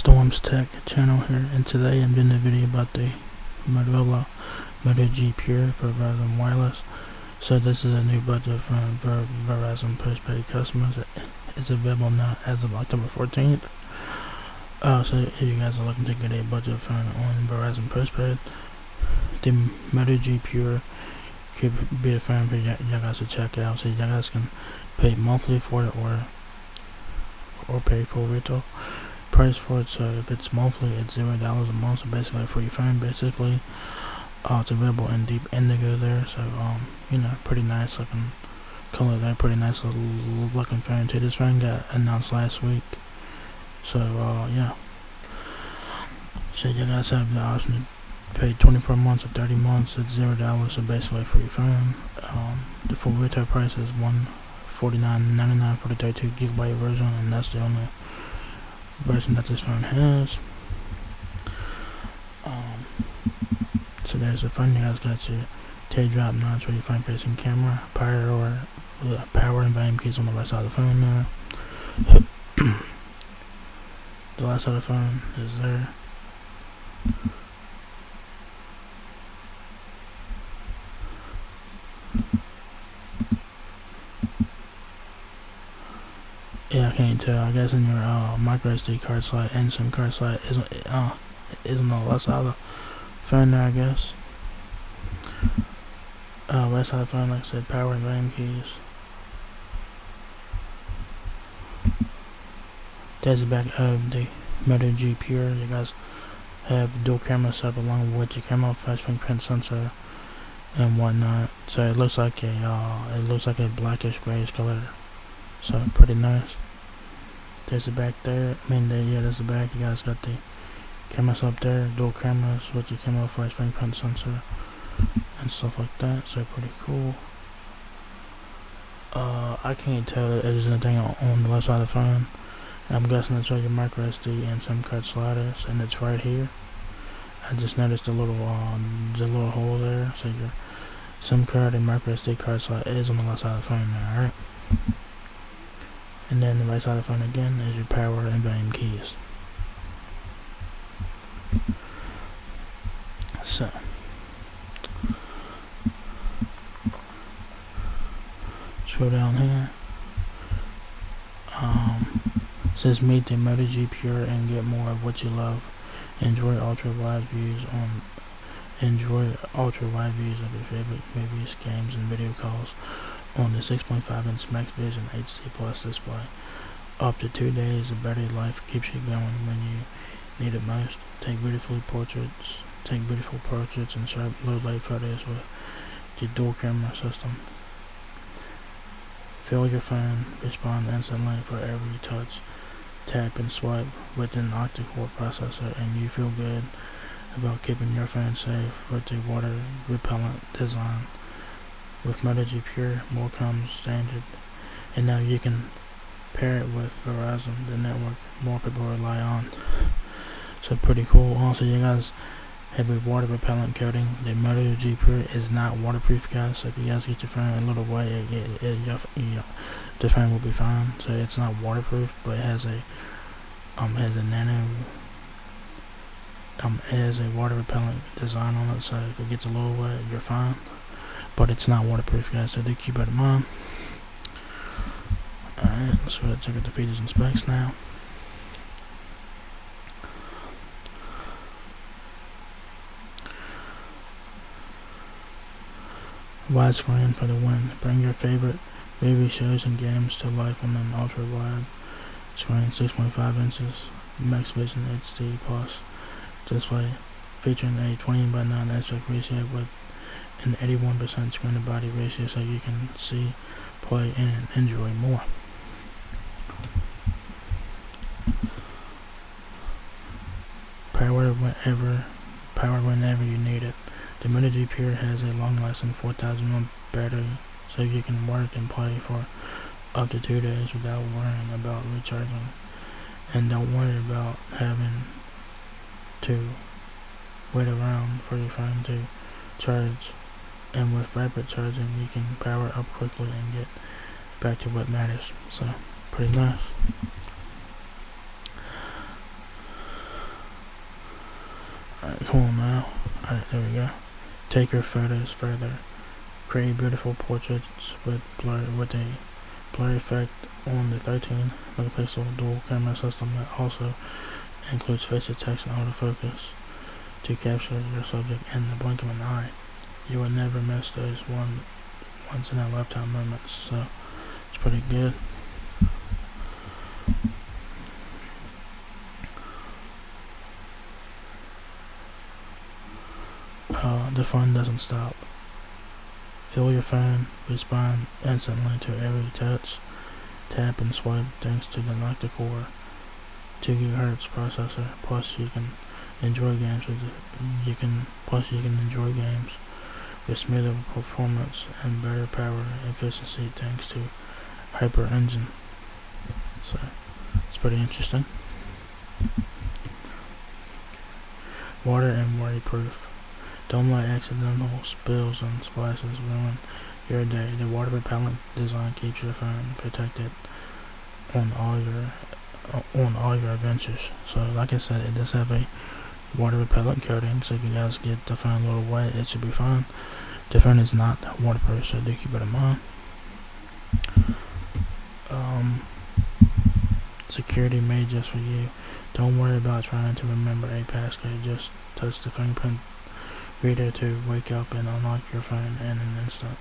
Storms Tech channel here, and today I'm doing a video about the Motorola Moto G Pure for Verizon Wireless. So this is a new budget phone for Verizon postpaid customers. It's available now as of October 14th. So if you guys are looking to get a budget phone on Verizon postpaid, the Moto G Pure could be a phone for y'all guys to check out. So y'all guys can pay monthly for it or pay full retail price for it. So if it's monthly, it's $0 a month, so basically a free phone. Basically, it's available in deep indigo there. So pretty nice looking color there, pretty nice looking phone too. This phone got announced last week. So yeah. So you guys have the option to pay 24 months or 30 months. It's $0, so basically a free phone. The full retail price is $149.99 for the 32GB version, and that's the only version that this phone has. So there's the phone. You guys got your teardrop notch where you find facing camera, power and volume keys on the right side of the phone there. The left side of the phone is there. Yeah, I can't tell. I guess in your micro SD card slot and SIM card slot is on the left side of the phone there, I guess. Right side of the phone, like I said, power and volume keys. There's the back of the Moto G Pure. You guys have dual camera setup along with your camera, flash fingerprint sensor, and whatnot. So it looks like a blackish grayish color. So pretty nice. There's the back there. There's the back. You guys got the cameras up there, dual cameras with your camera, flash fingerprint sensor, and stuff like that. So pretty cool. I can't tell if there's anything on the left side of the phone. I'm guessing that's where your micro SD and SIM card slot is, and it's right here. I just noticed the little hole there. So your SIM card and micro SD card slot is on the left side of the phone now, alright? And then the right side of the phone again is your power and volume keys. So scroll down here. Says meet the Moto G Pure and get more of what you love. Enjoy ultra wide views of your favorite movies, games, and video calls on the 6.5-inch Max Vision HD Plus display. Up to 2 days of battery life keeps you going when you need it most. Take beautiful portraits and sharp low light photos with the dual camera system. Feel your phone respond instantly for every touch, tap, and swipe with an octa-core processor, and you feel good about keeping your phone safe with the water repellent design. With Moto G Pure, more comes standard, and now you can pair it with Verizon, the network more people rely on. So pretty cool. Also, you guys have a water repellent coating. The Moto G Pure is not waterproof, guys. So if you guys get your phone a little wet, the phone will be fine. So it's not waterproof, but it has a water repellent design on it. So if it gets a little wet, you're fine. But it's not waterproof, guys. So do keep that in mind. Alright, let's go ahead and check out the features and specs now. Widescreen for the win. Bring your favorite movie shows and games to life on an ultra wide screen, 6.5 inches, Max Vision HD Plus display, featuring a 20:9 aspect ratio with an 81% screen to body ratio, so you can see, play, and enjoy more. Power whenever you need it. The Moto G Pure has a long-lasting 4,000 mAh battery, so you can work and play for up to 2 days without worrying about recharging. And don't worry about having to wait around for your phone to charge. And with rapid charging, you can power up quickly and get back to what matters. So, pretty nice. Alright, there we go. Take your photos further. Create beautiful portraits with a blur effect on the 13 megapixel dual camera system that also includes face detection and autofocus to capture your subject in the blink of an eye. You will never miss those once in a lifetime moments, so it's pretty good. The fun doesn't stop. Feel your phone respond instantly to every touch, tap, and swipe thanks to the octa-core 2 GHz processor. Plus, you can enjoy games with smoother performance and better power efficiency thanks to Hyper Engine. So it's pretty interesting. Water and waterproof. Don't let accidental spills and splashes ruin your day. The water repellent design keeps your phone protected on all your adventures. So like I said, it does have a water repellent coating, so if you guys get the phone a little wet, it should be fine. The phone is not waterproof, so do keep it in mind. Security made just for you. Don't worry about trying to remember a passcode. Just touch the Fingerprint Reader to wake up and unlock your phone in an instant.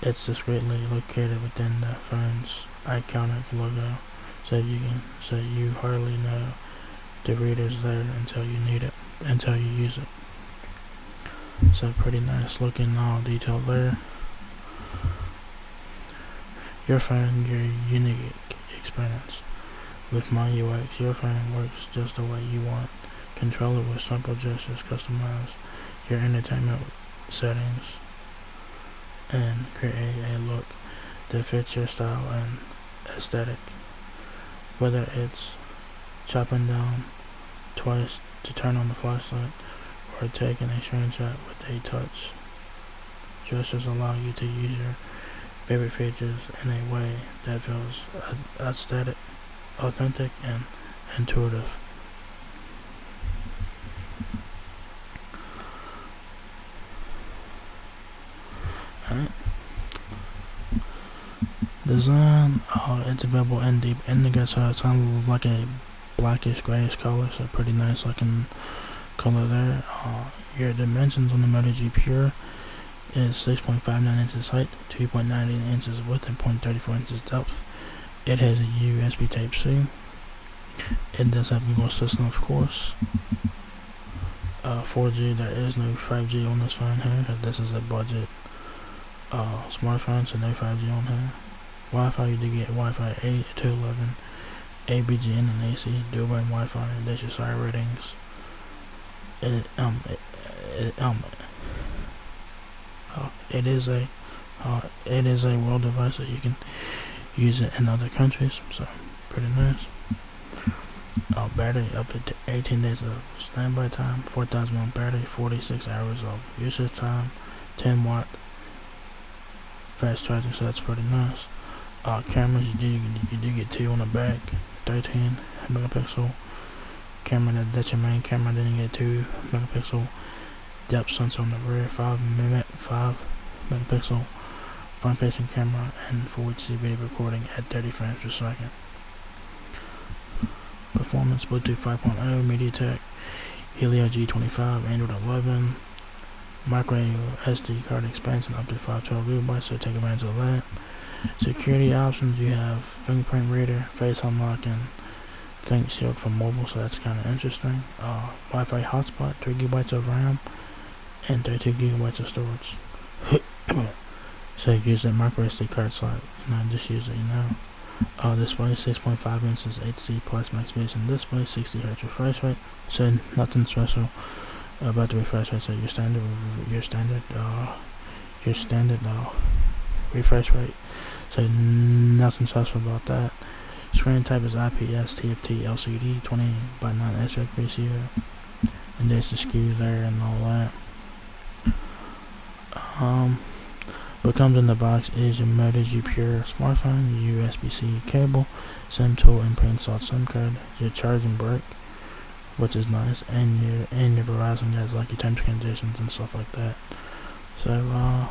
It's discreetly located within the phone's iconic logo, so you hardly know the reader's there until you use it. So pretty nice looking, all detailed there. Your phone, your unique experience. With my UX, your phone works just the way you want. Control it with simple gestures, customize your entertainment settings, and create a look that fits your style and aesthetic. Whether it's chopping down twice to turn on the flashlight or taking a screenshot with a touch, gestures allow you to use your favorite features in a way that feels aesthetic, authentic, and intuitive. Alright. Design, it's available in deep indigo, so it's kind of like a blackish grayish color, so pretty nice looking color there. Your dimensions on the Moto G Pure is 6.59 inches height, 2.98 inches width, and 0.34 inches depth. It has a USB Type-C. It does have Google Assistant, of course. 4G, there is no 5G on this phone here, because this is a budget smartphone, so no 5G on here. Wi-Fi, you do get Wi-Fi 8 to 11, ABGN and AC, dual band Wi-Fi, that's your side ratings. It is a world device, so you can use it in other countries, so pretty nice. Battery up to 18 days of standby time, 4,000 mAh battery, 46 hours of usage time, 10 watt fast charging, so that's pretty nice. Cameras, you do get 2 on the back, 13 megapixel camera, that's your main camera. Then you get 2 megapixel depth sensor on the rear, 5 megapixel front facing camera, and Full HD video recording at 30 frames per second. Performance, Bluetooth 5.0, MediaTek Helio G25, Android 11, micro SD card expansion up to 512 GB, so take advantage of that. Security options, you have Fingerprint Reader, Face Unlock, and Think Shield for mobile, so that's kind of interesting. Wi-Fi hotspot, 3 GB of RAM, and 32 GB of storage. So you use that micro SD card slot, just use it, Display 6.5 inches HD plus max vision display, 60 Hz refresh rate. So nothing special about the refresh rate. So your standard refresh rate. So nothing special about that. Screen type is IPS TFT LCD, 20:9 aspect ratio, and there's the SKU there and all that. What comes in the box is your Moto G Pure smartphone, USB-C cable, SIM tool, and pre-installed SIM card, your charging brick, which is nice, and your Verizon has like your terms and conditions and stuff like that. So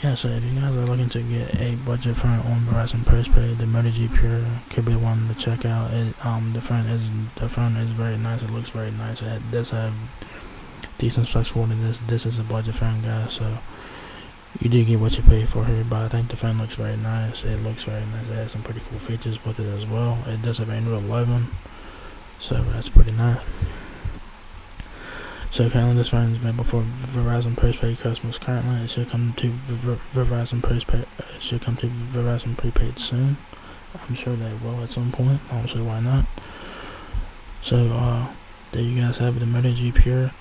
yeah, so if you guys are looking to get a budget phone on Verizon postpaid, the Moto G Pure could be one to check out. The phone is very nice. It looks very nice. It does have decent specs for it. This is a budget phone, guys. So you do get what you pay for here, but I think the phone looks very nice. It looks very nice. It has some pretty cool features with it as well. It does have Android 11, so that's pretty nice. So currently this phone is available for Verizon postpaid customers. Currently it should come to Verizon postpaid. It should come to Verizon prepaid soon. I'm sure they will at some point. I don't see why not. So there you guys have it, the Moto G Pure.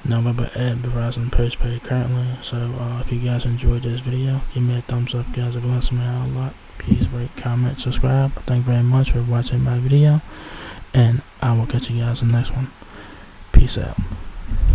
Now available at Verizon postpaid currently. So if you guys enjoyed this video, give me a thumbs up, guys. If it helps me out a lot, please rate, comment, subscribe. Thank you very much for watching my video, and I will catch you guys in the next one. Peace out.